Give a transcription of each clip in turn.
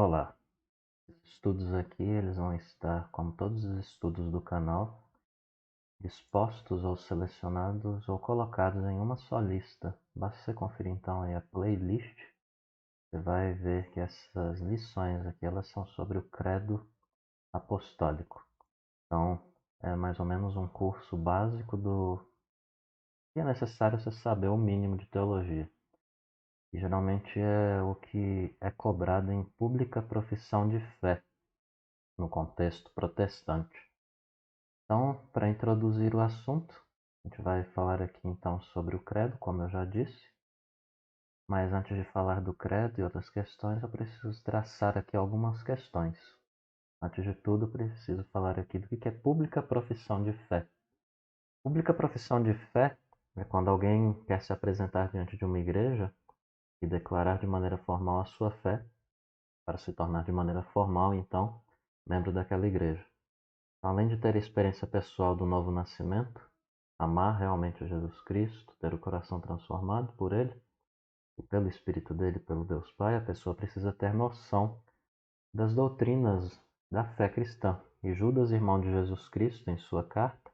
Olá, os estudos aqui eles vão estar, como todos os estudos do canal, dispostos ou selecionados ou colocados em uma só lista. Basta você conferir então aí a playlist, você vai ver que essas lições aqui elas são sobre o credo apostólico. Então, é mais ou menos um curso básico do que é necessário você saber o mínimo de teologia. E geralmente é o que é cobrado em pública profissão de fé, no contexto protestante. Então, para introduzir o assunto, a gente vai falar aqui então sobre o credo, como eu já disse. Mas antes de falar do credo e outras questões, eu preciso traçar aqui algumas questões. Antes de tudo, preciso falar aqui do que é pública profissão de fé. Pública profissão de fé é quando alguém quer se apresentar diante de uma igreja e declarar de maneira formal a sua fé, para se tornar de maneira formal, então, membro daquela igreja. Além de ter a experiência pessoal do novo nascimento, amar realmente a Jesus Cristo, ter o coração transformado por Ele e pelo Espírito dele, pelo Deus Pai, a pessoa precisa ter noção das doutrinas da fé cristã. E Judas, irmão de Jesus Cristo, em sua carta,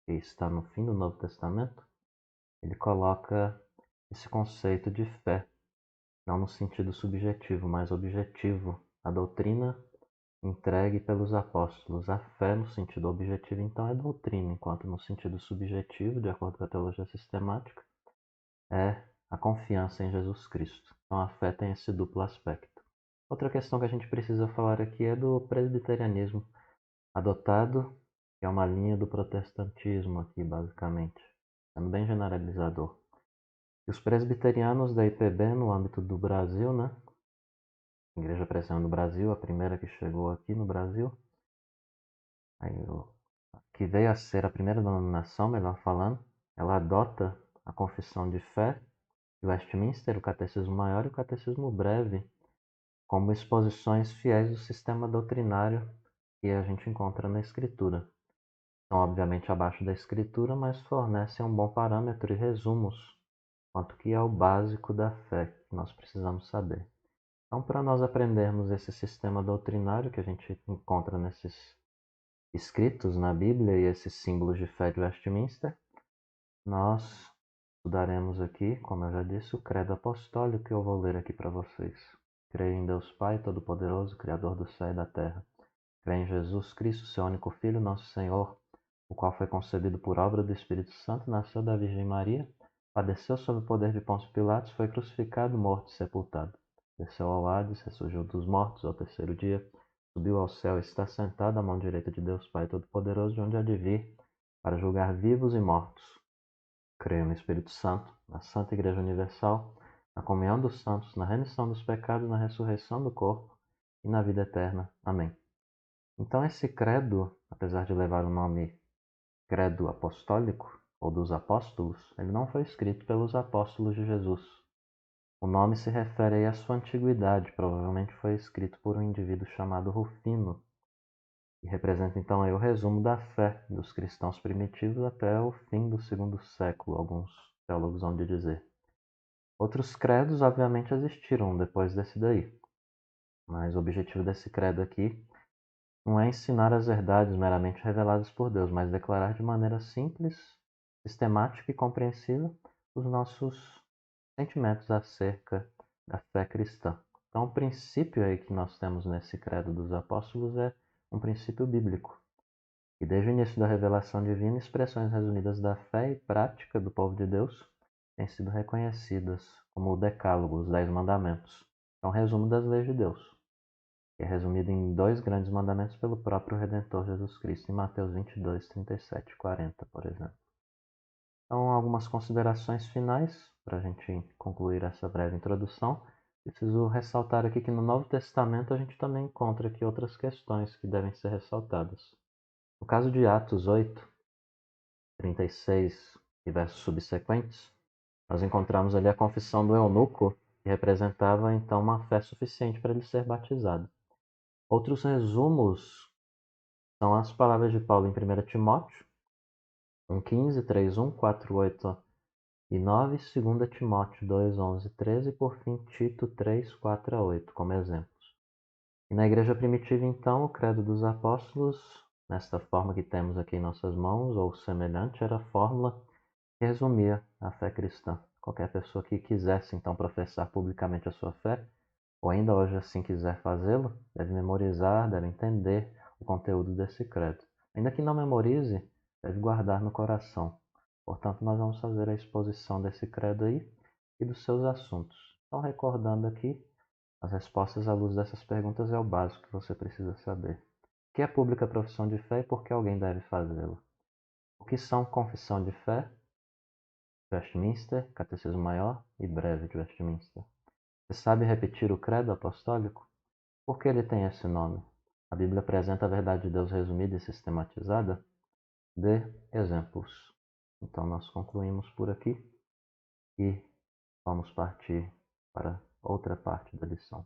que está no fim do Novo Testamento, ele coloca esse conceito de fé, não no sentido subjetivo, mas objetivo. A doutrina entregue pelos apóstolos. A fé, no sentido objetivo, então, é doutrina, enquanto no sentido subjetivo, de acordo com a teologia sistemática, é a confiança em Jesus Cristo. Então, a fé tem esse duplo aspecto. Outra questão que a gente precisa falar aqui é do presbiterianismo adotado, que é uma linha do protestantismo aqui, basicamente, sendo bem generalizador. E os presbiterianos da IPB, no âmbito do Brasil, né? Igreja Presbiteriana do Brasil, a primeira que chegou aqui no Brasil, aí, que veio a ser a primeira denominação, melhor falando, ela adota a confissão de fé de Westminster, o Catecismo Maior e o Catecismo Breve, como exposições fiéis do sistema doutrinário que a gente encontra na Escritura. São obviamente abaixo da Escritura, mas fornecem um bom parâmetro e resumos quanto que é o básico da fé que nós precisamos saber. Então, para nós aprendermos esse sistema doutrinário que a gente encontra nesses escritos na Bíblia e esses símbolos de fé de Westminster, nós estudaremos aqui, como eu já disse, o credo apostólico que eu vou ler aqui para vocês. Creio em Deus Pai Todo-Poderoso, Criador do céu e da terra. Creio em Jesus Cristo, seu único Filho, nosso Senhor, o qual foi concebido por obra do Espírito Santo, nasceu da Virgem Maria, padeceu sob o poder de Pôncio Pilatos, foi crucificado, morto e sepultado. Desceu ao Hades, ressurgiu dos mortos ao terceiro dia, subiu ao céu e está sentado à mão direita de Deus Pai Todo-Poderoso, de onde há de vir para julgar vivos e mortos. Creio no Espírito Santo, na Santa Igreja Universal, na comunhão dos santos, na remissão dos pecados, na ressurreição do corpo e na vida eterna. Amém. Então esse credo, apesar de levar o nome credo apostólico, ou dos apóstolos, ele não foi escrito pelos apóstolos de Jesus. O nome se refere aí à sua antiguidade, provavelmente foi escrito por um indivíduo chamado Rufino, e representa então aí o resumo da fé dos cristãos primitivos até o fim do segundo século, alguns teólogos vão dizer. Outros credos, obviamente, existiram depois desse daí, mas o objetivo desse credo aqui não é ensinar as verdades meramente reveladas por Deus, mas declarar de maneira simples, sistemática e compreensível os nossos sentimentos acerca da fé cristã. Então, o princípio aí que nós temos nesse credo dos apóstolos é um princípio bíblico. E desde o início da revelação divina, expressões resumidas da fé e prática do povo de Deus têm sido reconhecidas como o Decálogo, os 10 Mandamentos. É um resumo das leis de Deus, que é resumido em 2 grandes mandamentos pelo próprio Redentor Jesus Cristo, em Mateus 22, 37 e 40, por exemplo. Então, algumas considerações finais para a gente concluir essa breve introdução. Preciso ressaltar aqui que no Novo Testamento a gente também encontra aqui outras questões que devem ser ressaltadas. No caso de Atos 8, 36 e versos subsequentes, nós encontramos ali a confissão do eunuco, que representava então uma fé suficiente para ele ser batizado. Outros resumos são as palavras de Paulo em 1 Timóteo 1,15, 3,1, 4,8 e 9, 2 Timóteo 2, 11, 13 e por fim Tito 3, 4 a 8 como exemplos. E na igreja primitiva, então, o credo dos apóstolos, nesta forma que temos aqui em nossas mãos, ou semelhante, era a fórmula que resumia a fé cristã. Qualquer pessoa que quisesse, então, professar publicamente a sua fé, ou ainda hoje assim quiser fazê-lo, deve memorizar, deve entender o conteúdo desse credo. Ainda que não memorize, deve guardar no coração. Portanto, nós vamos fazer a exposição desse credo aí e dos seus assuntos. Então, recordando aqui, as respostas à luz dessas perguntas é o básico que você precisa saber. O que é pública profissão de fé e por que alguém deve fazê-la? O que são confissão de fé, Westminster, Catecismo Maior e Breve de Westminster? Você sabe repetir o credo apostólico? Por que ele tem esse nome? A Bíblia apresenta a verdade de Deus resumida e sistematizada? Dê exemplos. Então nós concluímos por aqui e vamos partir para outra parte da lição.